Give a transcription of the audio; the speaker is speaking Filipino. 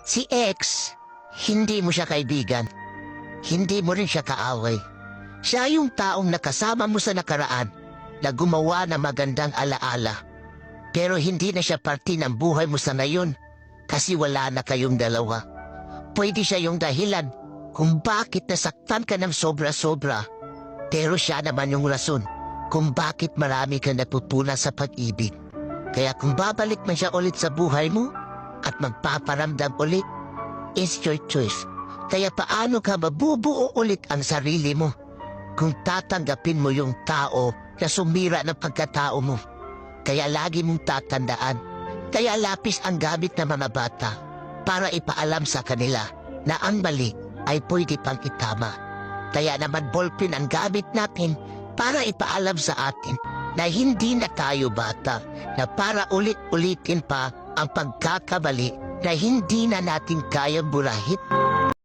Si X, hindi mo siya kaibigan. Hindi mo rin siya kaaway. Siya yung taong nakasama mo sa nakaraan na gumawa ng magandang alaala. Pero hindi na siya parte ng buhay mo sa ngayon kasi wala na kayong dalawa. Pwede siya yung dahilan kung bakit nasaktan ka ng sobra-sobra. Pero siya naman yung rason kung bakit marami ka natutunan sa pag-ibig. Kaya kung babalik man siya ulit sa buhay mo at magpaparamdam ulit, it's your choice. Kaya paano ka mabubuo ulit ang sarili mo kung tatanggapin mo yung tao na sumira ng pagkatao mo? Kaya lagi mong tatandaan, kaya lapis ang gamit ng mga bata para ipaalam sa kanila na ang mali ay pwede pang itama. Kaya naman ballpen ang gamit natin para ipaalam sa atin na hindi na tayo bata, na para ulit-ulitin pa ang pagkakamali na hindi na natin kayang burahin.